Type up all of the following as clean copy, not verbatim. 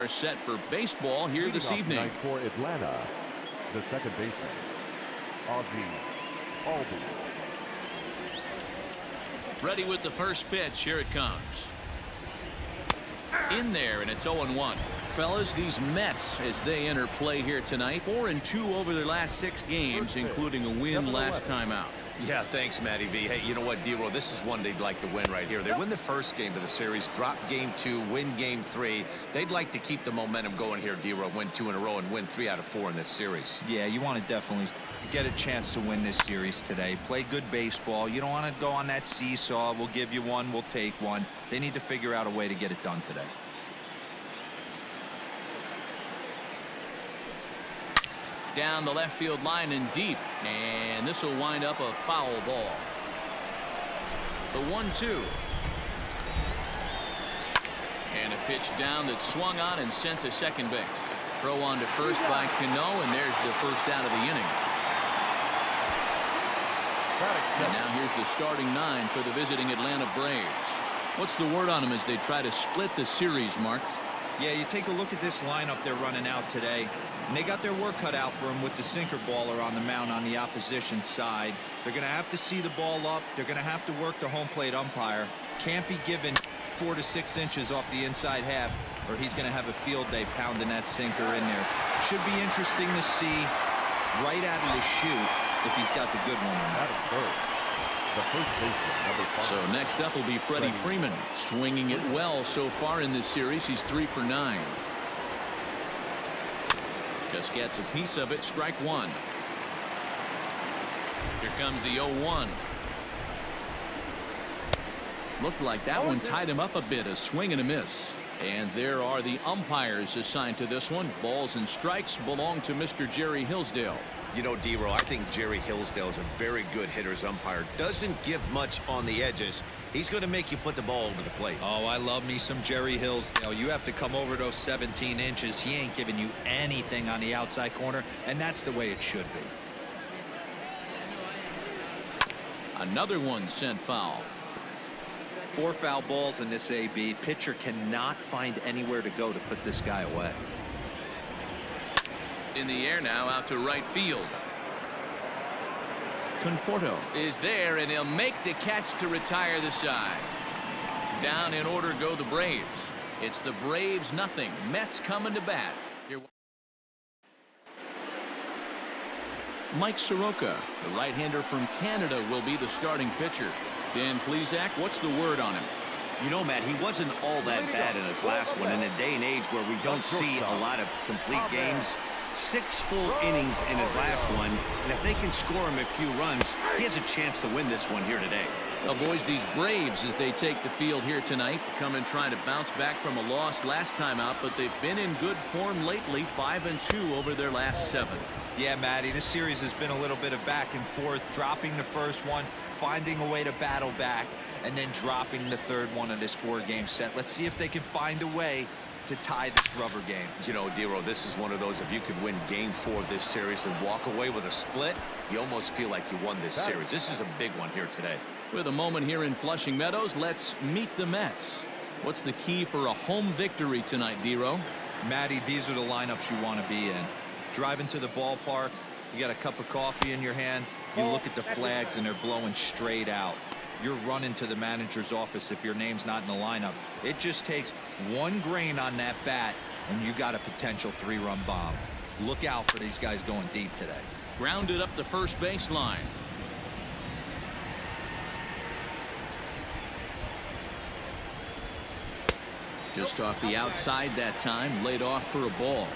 Are set for baseball here this evening. For Atlanta, the second baseman, Aldi. Ready with the first pitch. Here it comes. In there, and it's 0-1. Fellas, these Mets, as they enter play here tonight, 4-2 over their last 6 games, including a win last time out. Yeah, thanks, Matty V. Hey, you know what, D-Roll, this is one they'd like to win right here. They win the first game of the series, drop game 2, win game 3. They'd like to keep the momentum going here, D-Roll, win 2 in a row and win 3 out of 4 in this series. Yeah, you want to definitely get a chance to win this series today. Play good baseball. You don't want to go on that seesaw. We'll give you one, we'll take one. They need to figure out a way to get it done today. Down the left field line and deep, and this will wind up a foul ball. The 1-2, and a pitch down that swung on and sent to second base. Throw on to first by Cano, and there's the first out of the inning. And now here's the starting 9 for the visiting Atlanta Braves. What's the word on them as they try to split the series, Mark? Yeah, you take a look at this lineup they're running out today, and they got their work cut out for them with the sinker baller on the mound on the opposition side. They're going to have to see the ball up. They're going to have to work the home plate umpire. Can't be given 4 to 6 inches off the inside half, or he's going to have a field day pounding that sinker in there. Should be interesting to see right out of the chute if he's got the good one or not. So next up will be Freddie Freeman, swinging it well so far in this series. He's 3 for 9. Just gets a piece of it. Strike 1. Here comes the 0-1. Looked like that one tied him up a bit. A swing and a miss. And there are the umpires assigned to this one. Balls and strikes belong to Mr. Jerry Hillsdale. You know, D-Roll, I think Jerry Hillsdale is a very good hitter's umpire. Doesn't give much on the edges. He's going to make you put the ball over the plate. Oh, I love me some Jerry Hillsdale. You have to come over those 17 inches. He ain't giving you anything on the outside corner, and that's the way it should be. Another one sent foul. 4 foul balls in this AB. Pitcher cannot find anywhere to go to put this guy away. In the air now, out to right field. Conforto is there, and he'll make the catch to retire the side. Down in order go the Braves. It's the Braves nothing. Mets coming to bat. Here. Mike Soroka, the right-hander from Canada, will be the starting pitcher. Dan Plesac, what's the word on him? You know, Matt, he wasn't all that bad in his last one. In a day and age where we don't see a lot of complete games, 6 full innings in his last one, and if they can score him a few runs, he has a chance to win this one here today. Well, boys, these Braves, as they take the field here tonight, come and trying to bounce back from a loss last time out, but they've been in good form lately, 5-2 over their last 7. Yeah, Matty, this series has been a little bit of back and forth, dropping the first one, finding a way to battle back, and then dropping the third one of this 4-game set. Let's see if they can find a way to tie this rubber game. You know, D-Roll, this is one of those, if you could win game 4 of this series and walk away with a split, you almost feel like you won this series. This is a big one here today. With a moment here in Flushing Meadows, let's meet the Mets. What's the key for a home victory tonight, D-Roll? Matty, these are the lineups you want to be in. Driving to the ballpark, you got a cup of coffee in your hand, you look at the flags and they're blowing straight out. You're running to the manager's office if your name's not in the lineup. It just takes 1 grain on that bat and you got a potential 3-run bomb. Look out for these guys going deep today. Grounded up the first baseline. Just off the outside that time, laid off for a ball.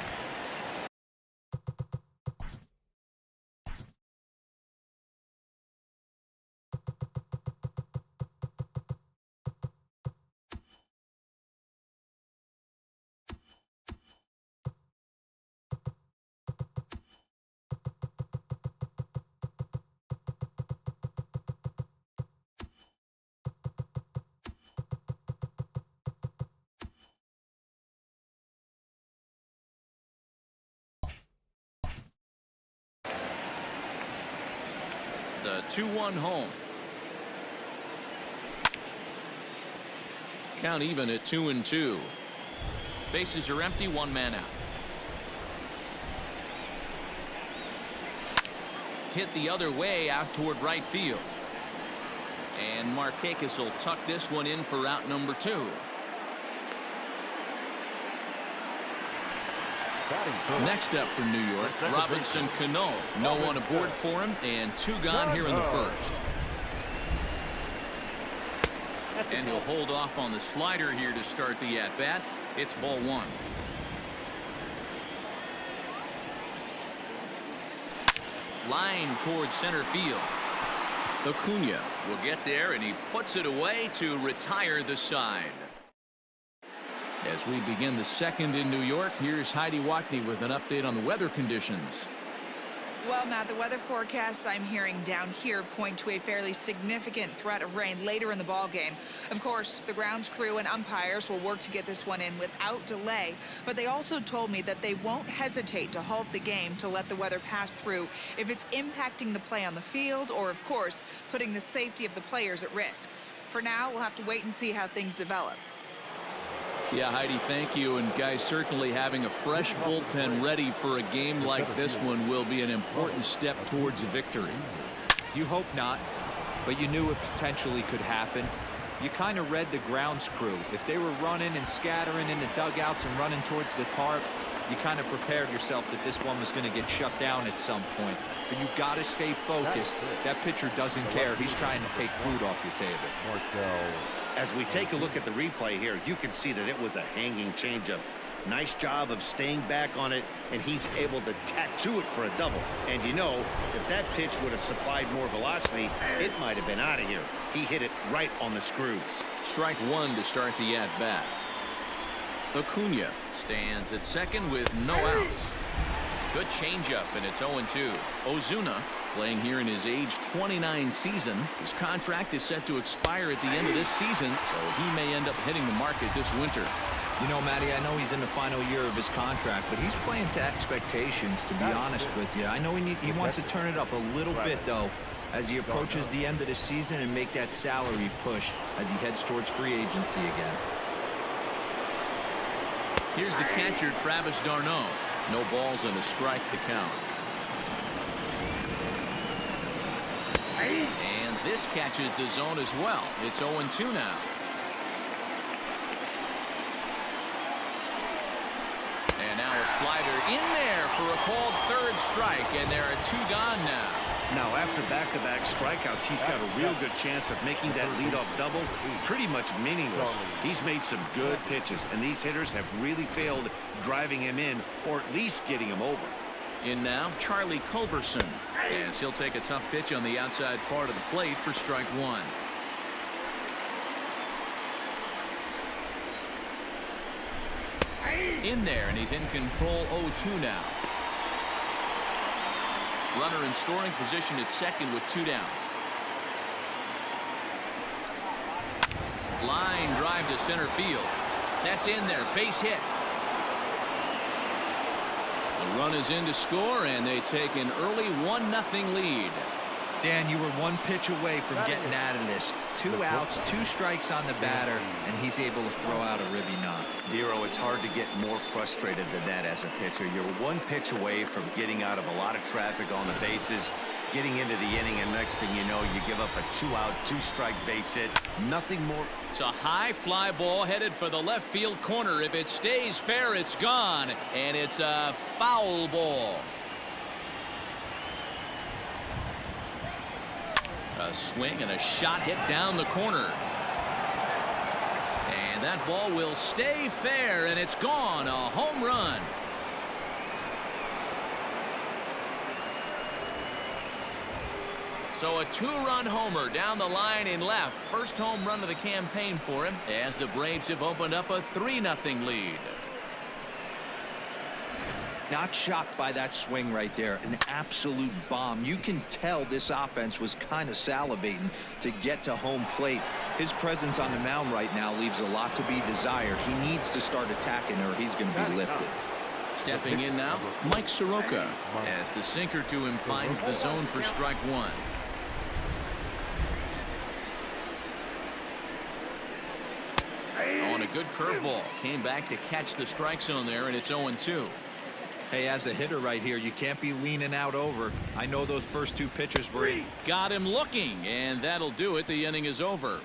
The 2-1 home. Count even at 2-2. Bases are empty, one man out. Hit the other way out toward right field. And Markakis will tuck this one in for out number 2. Next up for New York, Robinson Cano. No one aboard for him, and 2 gone here in the first. And he'll hold off on the slider here to start the at-bat. It's ball 1. Line towards center field. Acuna will get there, and he puts it away to retire the side. As we begin the second in New York, here's Heidi Watney with an update on the weather conditions. Well, Matt, the weather forecasts I'm hearing down here point to a fairly significant threat of rain later in the ball game. Of course, the grounds crew and umpires will work to get this one in without delay, but they also told me that they won't hesitate to halt the game to let the weather pass through if it's impacting the play on the field or, of course, putting the safety of the players at risk. For now, we'll have to wait and see how things develop. Yeah, Heidi, thank you. And guys, certainly having a fresh bullpen ready for a game like this one will be an important step towards a victory. You hope not, but you knew it potentially could happen. You kind of read the grounds crew. If they were running and scattering in the dugouts and running towards the tarp, you kind of prepared yourself that this one was going to get shut down at some point. But you got to stay focused. That pitcher doesn't care. He's trying to take food off your table. As we take a look at the replay here, you can see that it was a hanging changeup. Nice job of staying back on it, and he's able to tattoo it for a double. And you know, if that pitch would have supplied more velocity, it might have been out of here. He hit it right on the screws. Strike 1 to start the at-bat. Acuna stands at second with no outs. Good changeup, and it's 0-2. Ozuna, playing here in his age 29 season. His contract is set to expire at the end of this season, so he may end up hitting the market this winter. You know, Matty, I know he's in the final year of his contract, but he's playing to expectations, to be honest with you. I know he wants to turn it up a little bit, though, as he approaches the end of the season and make that salary push as he heads towards free agency again. Here's the catcher, Travis d'Arnaud. No balls and a strike to count. And this catches the zone as well. It's 0-2 now. And now a slider in there for a called third strike, and there are 2 gone now. Now, after back-to-back strikeouts, he's got a real good chance of making that leadoff double pretty much meaningless. He's made some good pitches, and these hitters have really failed driving him in or at least getting him over. In now, Charlie Culberson, as he'll take a tough pitch on the outside part of the plate for strike 1. In there, and he's in control. 0-2 now. Runner in scoring position at second with 2 down. Line drive to center field. That's in there. Base hit. The run is in to score, and they take an early 1-0 lead. Dan, you were 1 pitch away from getting out of this. 2 outs, 2 strikes on the batter, and he's able to throw out a ribby knot. Dero, it's hard to get more frustrated than that as a pitcher. You're 1 pitch away from getting out of a lot of traffic on the bases, getting into the inning, and next thing you know, you give up a 2-out, 2-strike base hit. Nothing more. It's a high fly ball headed for the left field corner. If it stays fair, it's gone, and it's a foul ball. A swing and a shot hit down the corner. And that ball will stay fair, and it's gone. A home run. So a 2-run homer down the line in left. First home run of the campaign for him, as the Braves have opened up a 3-0 lead. Not shocked by that swing right there. An absolute bomb. You can tell this offense was kind of salivating to get to home plate. His presence on the mound right now leaves a lot to be desired. He needs to start attacking or he's going to be lifted. Stepping in now, Mike Soroka, as the sinker to him finds the zone for strike 1. On a Good curveball. Came back to catch the strike zone there, and it's 0-2. Hey, as a hitter right here, you can't be leaning out over. I know those first two pitches were in. Got him looking, and that'll do it. The inning is over.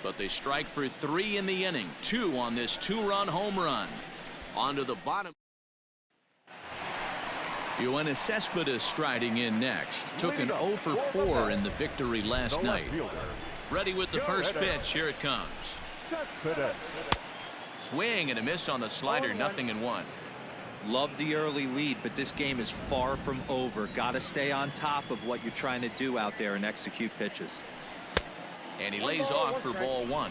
But they strike for 3 in the inning. 2 on this 2-run home run. On to the bottom. Yoenis Cespedes striding in next. Took an 0 for 4 in the victory last night. Ready with the first pitch. Here it comes. Swing and a miss on the slider. 0-1. Love the early lead, but this game is far from over. Got to stay on top of what you're trying to do out there and execute pitches. And he lays off for ball 1.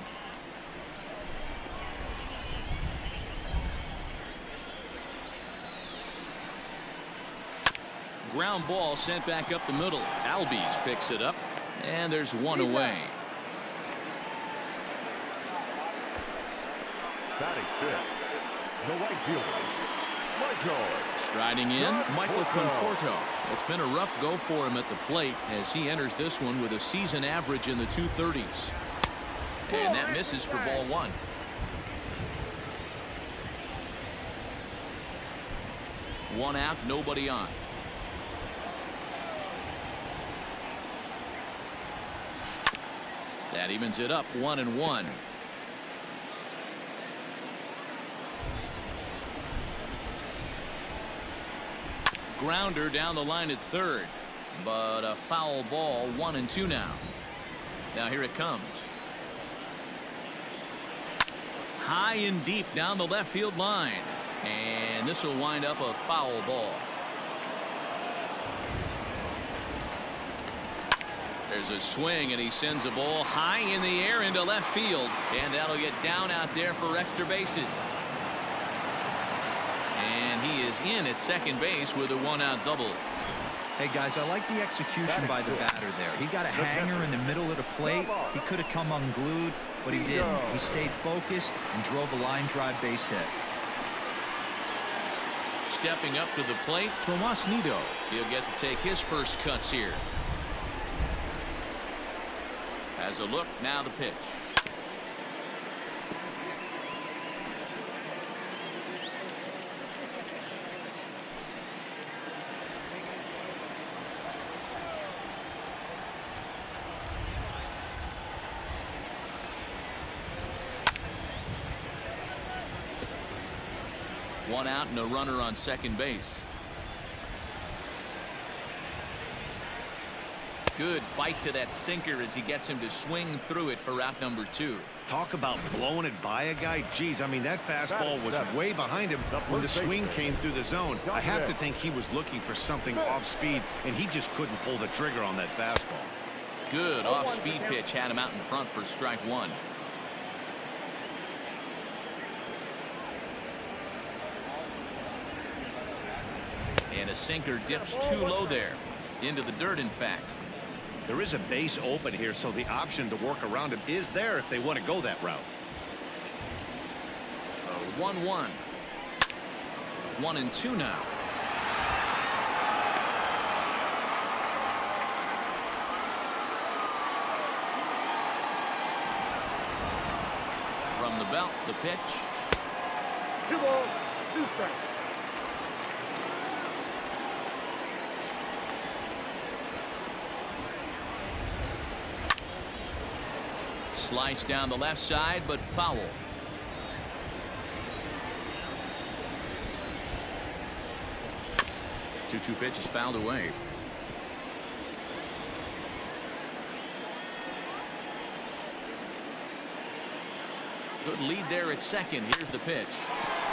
Ground ball sent back up the middle. Albies picks it up, and there's 1 away. Batting fifth, the right fielder, Michael. Striding in, Michael Conforto. It's been a rough go for him at the plate as he enters this one with a season average in the 230s. And that misses for ball 1. One out, nobody on. That evens it up, 1-1. Grounder down the line at third, but a foul ball. 1-2 now. Now here it comes. High and deep down the left field line, and this will wind up a foul ball. There's a swing, and he sends a ball high in the air into left field, and that'll get down out there for extra bases. And he is in at second base with a 1-out double. Hey guys, I like the execution by the batter there. He got a hanger in the middle of the plate. He could have come unglued, but he didn't. He stayed focused and drove a line drive base hit. Stepping up to the plate, Tomas Nido. He'll get to take his first cuts here. As a look, now the pitch. One out and a runner on second base. Good bite to that sinker as he gets him to swing through it for out number 2. Talk about blowing it by a guy. Geez, I mean, that fastball was way behind him when the swing came through the zone. I have to think he was looking for something off speed, and he just couldn't pull the trigger on that fastball. Good off-speed pitch had him out in front for strike 1. And a sinker dips too low there. Into the dirt, in fact. There is a base open here, so the option to work around him is there if they want to go that route. 1-1. 1-2 now. From the belt, the pitch. 2 balls, 2 strikes. Slice down the left side, but foul. Two pitches fouled away. Good lead there at second. Here's the pitch.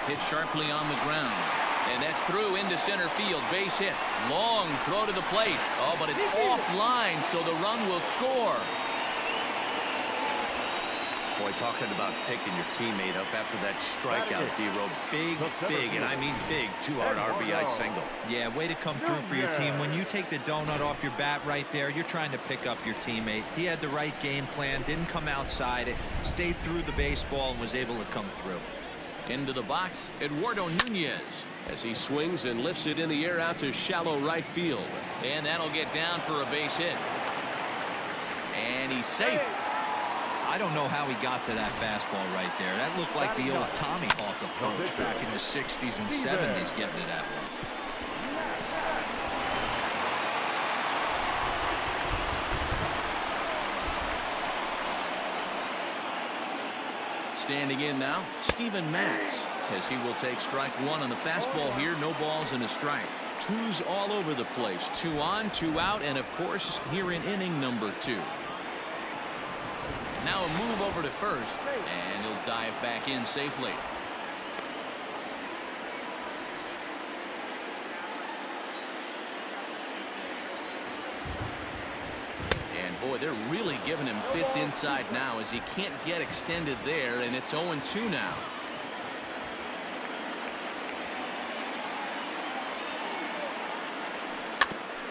Hit sharply on the ground. And that's through into center field. Base hit. Long throw to the plate. Oh, but it's offline, so the run will score. Boy, talking about picking your teammate up after that strikeout, D-Row. Big, and I mean big, 2-out RBI single. Yeah, way to come through for your team. When you take the donut off your bat right there, you're trying to pick up your teammate. He had the right game plan, didn't come outside it, stayed through the baseball, and was able to come through. Into the box, Eduardo Nunez, as he swings and lifts it in the air out to shallow right field. And that'll get down for a base hit. and he's safe. I don't know how he got to that fastball right there. That looked like the old Tommy Hawk approach back in the 60s and 70s getting to that one. Standing in now, Steven Matz, as he will take strike one on the fastball here. No balls and a strike. Twos all over the place. 2 on, 2 out, and of course here in inning number 2. Now a move over to first, and he'll dive back in safely. And boy, they're really giving him fits inside now as he can't get extended there, and it's 0-2 now.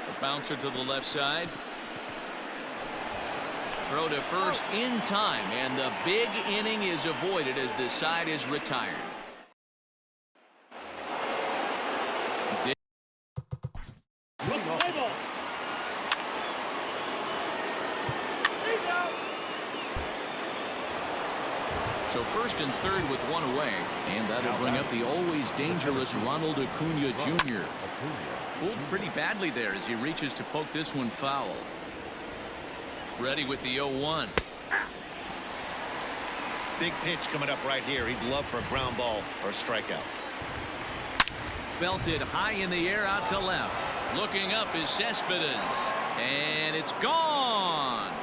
The bouncer to the left side. Throw to first in time, and the big inning is avoided as this side is retired. So first and third with one away, and that'll bring up the always dangerous Ronald Acuna Jr. Fooled pretty badly there as he reaches to poke this one foul. Ready with the 0-1. Big pitch coming up right here. He'd love for a ground ball or a strikeout. Belted high in the air out to left. Looking up is Cespedes, and it's gone.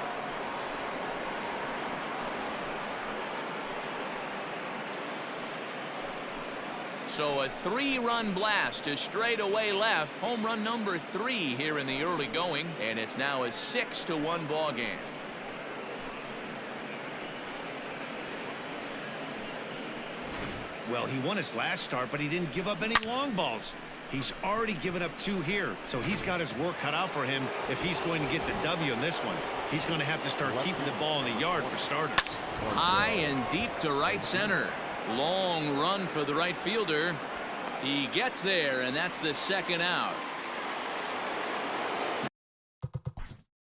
So a 3-run blast to straightaway left. Home run number 3 here in the early going, and it's now a 6-1 ball game. Well, he won his last start, but he didn't give up any long balls. He's already given up 2 here, so he's got his work cut out for him if he's going to get the W in this one. He's going to have to start keeping the ball in the yard for starters. High and deep to right center. Long run for the right fielder. He gets there, and that's the 2nd out.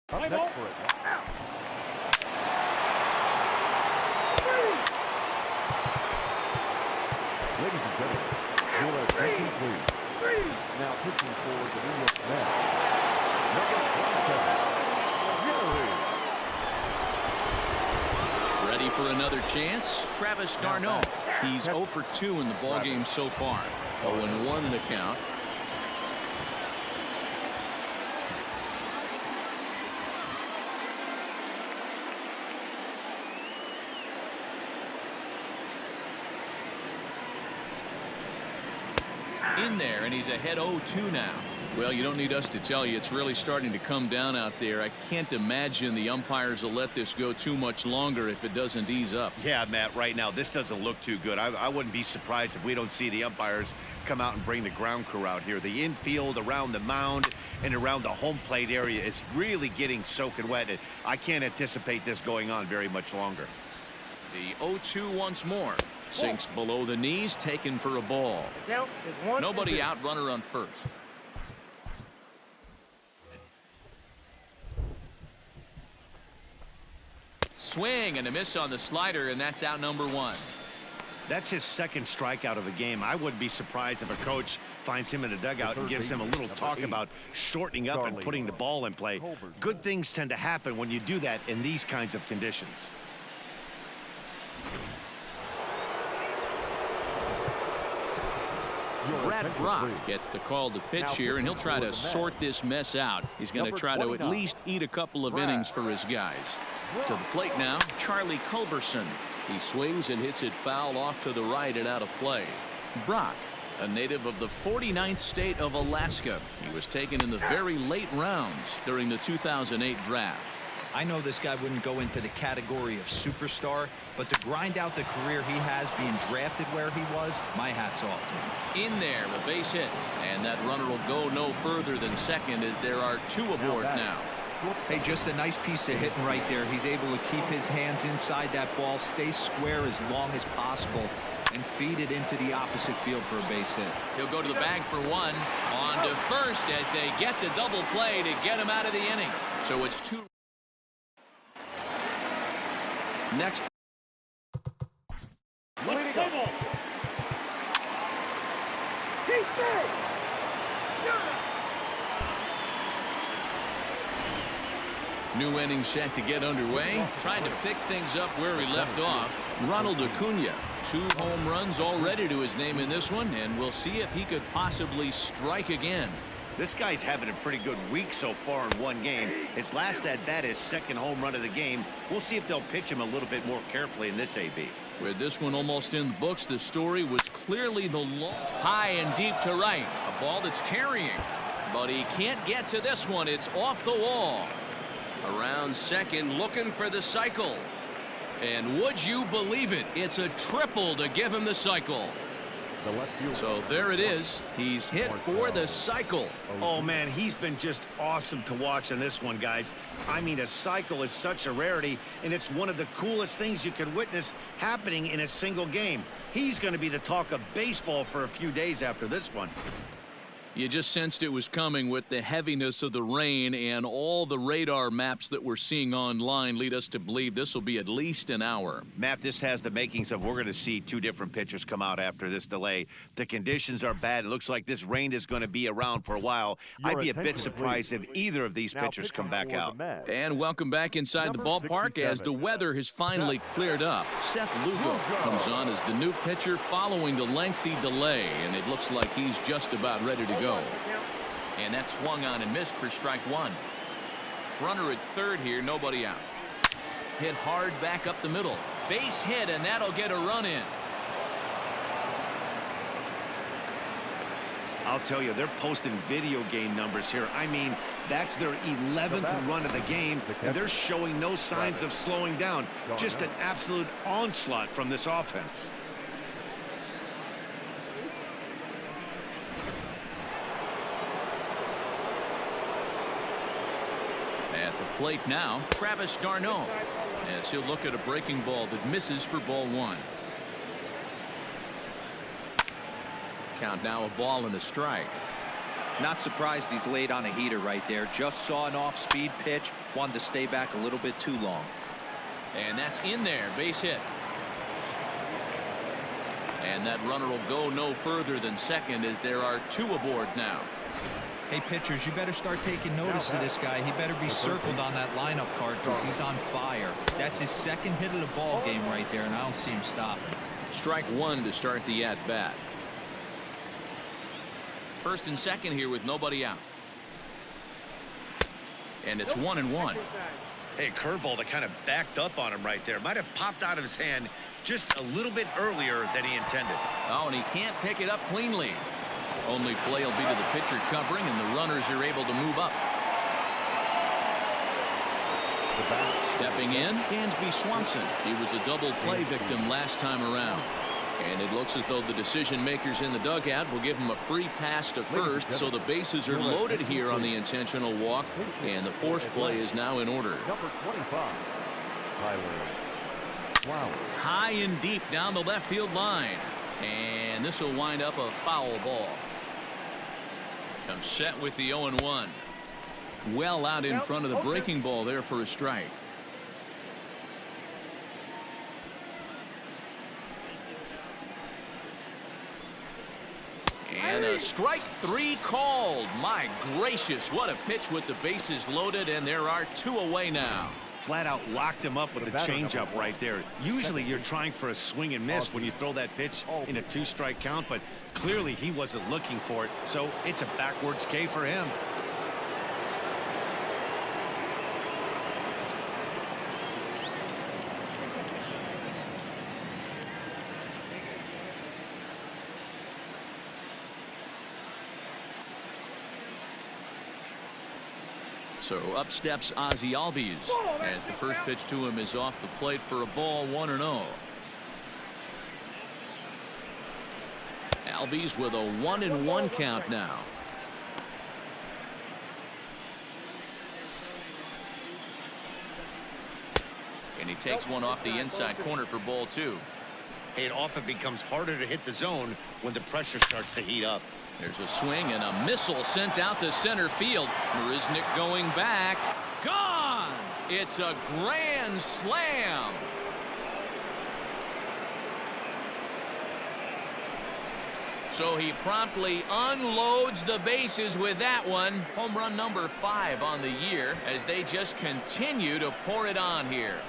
Up next for it. Ladies and gentlemen, your attention please. Now pitching for the New York Mets. Ready for another chance? Travis d'Arnaud. He's 0 for 2 in the ballgame so far. 0-1 in the count. In there, and he's ahead 0-2 now. Well, you don't need us to tell you it's really starting to come down out there. I can't imagine the umpires will let this go too much longer if it doesn't ease up. Yeah, Matt, right now this doesn't look too good. I wouldn't be surprised if we don't see the umpires come out and bring the ground crew out here. The infield around the mound and around the home plate area is really getting soaking wet. And I can't anticipate this going on very much longer. The 0-2 once more. Sinks below the knees, taken for a ball. Nobody out, runner on first. Swing and a miss on the slider, and that's out number 1. That's his 2nd strikeout of the game. I wouldn't be surprised if a coach finds him in the dugout and gives him a little talk about shortening up and putting the ball in play. Good things tend to happen when you do that in these kinds of conditions. Brad Brock gets the call to pitch here, and he'll try to sort this mess out. He's going to try to at least eat a couple of innings for his guys. To the plate now, Charlie Culberson. He swings and hits it foul off to the right and out of play. Brock, a native of the 49th state of Alaska. He was taken in the very late rounds during the 2008 draft. I know this guy wouldn't go into the category of superstar, but to grind out the career he has being drafted where he was, my hat's off to him. In there, a base hit, and that runner will go no further than second as there are 2 aboard now. Hey, just a nice piece of hitting right there. He's able to keep his hands inside that ball, stay square as long as possible, and feed it into the opposite field for a base hit. He'll go to the bag for 1. On to first as they get the double play to get him out of the inning. So it's 2. Next. New inning set to get underway. Trying to pick things up where he left off. Ronald Acuna. 2 home runs already to his name in this one, and we'll see if he could possibly strike again. This guy's having a pretty good week so far in one game. His last at bat, his 2nd home run of the game. We'll see if they'll pitch him a little bit more carefully in this AB. With this one almost in the books, the story was clearly the long, high and deep to right. A ball that's carrying, but he can't get to this one. It's off the wall. Around second, looking for the cycle. And would you believe it? It's a triple to give him the cycle. So there it is. He's hit for the cycle. Oh, man, he's been just awesome to watch in this one, guys. I mean, a cycle is such a rarity, and it's one of the coolest things you could witness happening in a single game. He's going to be the talk of baseball for a few days after this one. You just sensed it was coming with the heaviness of the rain, and all the radar maps that we're seeing online lead us to believe this will be at least an hour. Matt, this has the makings of we're going to see 2 different pitchers come out after this delay. The conditions are bad. It looks like this rain is going to be around for a while. I'd be a bit surprised if either of these pitchers come back out. And welcome back inside the ballpark as the weather has finally cleared up. Seth Lugo comes on as the new pitcher following the lengthy delay, and it looks like he's just about ready to go. And that swung on and missed for strike 1. Runner at third here, nobody out. Hit hard back up the middle. Base hit, and that'll get a run in. I'll tell you, they're posting video game numbers here. I mean, that's their 11th run of the game, and they're showing no signs of slowing down. Just an absolute onslaught from this offense. At the plate now, Travis d'Arnaud, as he'll look at a breaking ball that misses for ball 1. Count now, a ball and a strike. Not surprised he's laid on a heater right there. Just saw an off-speed pitch. Wanted to stay back a little bit too long. And that's in there. Base hit. And that runner will go no further than second as there are 2 aboard now. Hey, pitchers, you better start taking notice of this guy. He better be circled on that lineup card because he's on fire. That's his 2nd hit of the ball game right there, and I don't see him stopping. Strike 1 to start the at-bat. First and second here with nobody out. And it's 1-1. Hey, curveball that kind of backed up on him right there. Might have popped out of his hand just a little bit earlier than he intended. Oh, and he can't pick it up cleanly. Only play will be to the pitcher covering, and the runners are able to move up. Stepping in, Dansby Swanson. He was a double play victim last time around. And it looks as though the decision makers in the dugout will give him a free pass to first, so the bases are loaded here on the intentional walk, and the force play is now in order. Number 25, Tyler. High and deep down the left field line. And this will wind up a foul ball. Comes set with the 0-1. Well out in front of the breaking ball there for a strike. And a strike 3 called. My gracious, what a pitch with the bases loaded, and there are 2 away now. Flat out locked him up with a changeup right there. Usually you're trying for a swing and miss when you throw that pitch in a 2-strike count, but clearly he wasn't looking for it, so it's a backwards K for him. So up steps Ozzie Albies as the first pitch to him is off the plate for a ball, 1-0. Albies with a 1-1 count now. And he takes one off the inside corner for ball 2. It often becomes harder to hit the zone when the pressure starts to heat up. There's a swing and a missile sent out to center field. Marisnick going back. Gone! It's a grand slam. So he promptly unloads the bases with that one. Home run number 5 on the year as they just continue to pour it on here.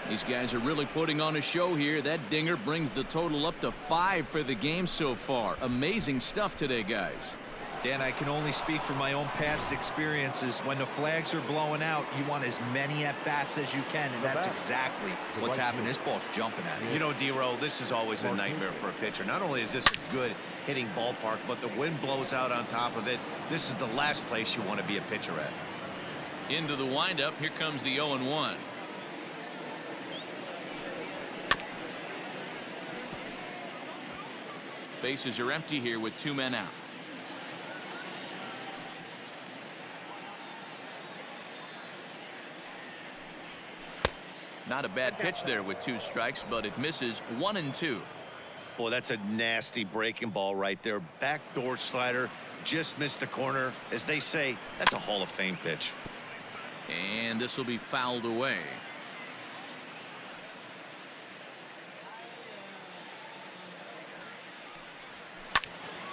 These guys are really putting on a show here. That dinger brings the total up to 5 for the game so far. Amazing stuff today, guys. Dan, I can only speak from my own past experiences. When the flags are blowing out, you want as many at-bats as you can, and that's exactly what's happening. This ball's jumping at it. You know, D-Row, this is always a nightmare for a pitcher. Not only is this a good hitting ballpark, but the wind blows out on top of it. This is the last place you want to be a pitcher at. Into the windup. Here comes the 0-1. Bases are empty here with 2 men out. Not a bad pitch there with 2 strikes, but it misses 1-2. Boy, that's a nasty breaking ball right there. Backdoor slider, just missed the corner. As they say, that's a Hall of Fame pitch. And this will be fouled away.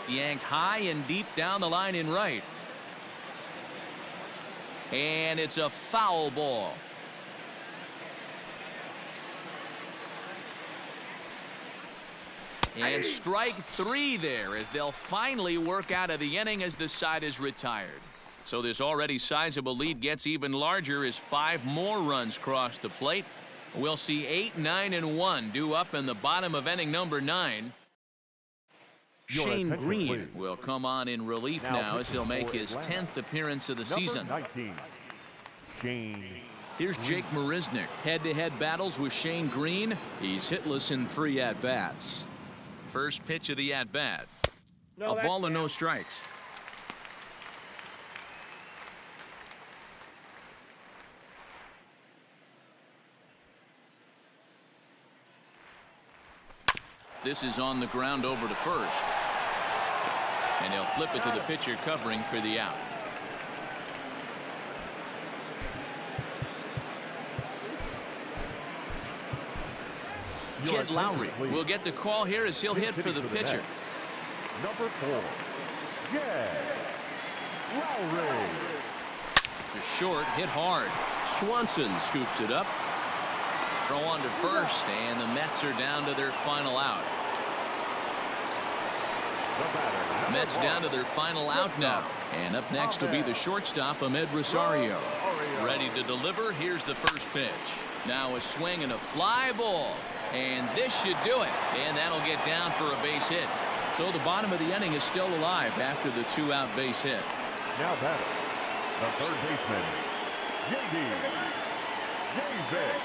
Yanked high and deep down the line in right. And it's a foul ball. And strike 3 there as they'll finally work out of the inning as the side is retired. So this already sizable lead gets even larger as 5 more runs cross the plate. We'll see 8, 9, and 1 due up in the bottom of inning number 9. Shane Green will come on in relief now as he'll make his 10th appearance of the season. 19, Shane. Here's Jake Marisnick. Head-to-head battles with Shane Green. He's hitless in 3 at-bats. First pitch of the at-bat. A ball and no strikes. This is on the ground over to first. And he'll flip it to the pitcher covering for the out. Jed Lowry will get the call here as he'll hit for the pitcher. Number 4, Jed Lowry. The short hit hard. Swanson scoops it up. Throw on to first, and the Mets are down to their final out. Mets down to their final out now. And up next will be the shortstop, Ahmed Rosario. Ready to deliver. Here's the first pitch. Now a swing and a fly ball. And this should do it. And that'll get down for a base hit. So the bottom of the inning is still alive after the 2-out base hit. Now batter, the third baseman, J.D. Davis.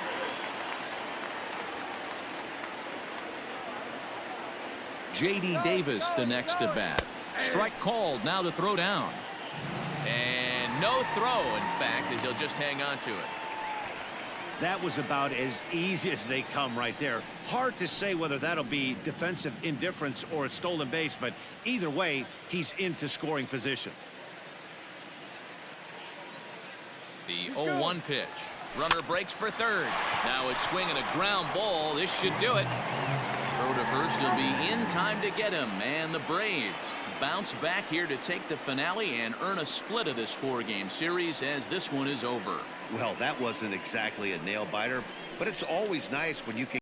J.D. Davis the next at bat. Strike called. Now to throw down. And no throw, in fact, as he'll just hang on to it. That was about as easy as they come right there. Hard to say whether that'll be defensive indifference or a stolen base, but either way, he's into scoring position. The 0-1 pitch. Runner breaks for third. Now a swing and a ground ball. This should do it. Throw to first will be in time to get him. And the Braves bounce back here to take the finale and earn a split of this 4-game series as this one is over. Well, that wasn't exactly a nail-biter, but it's always nice when you can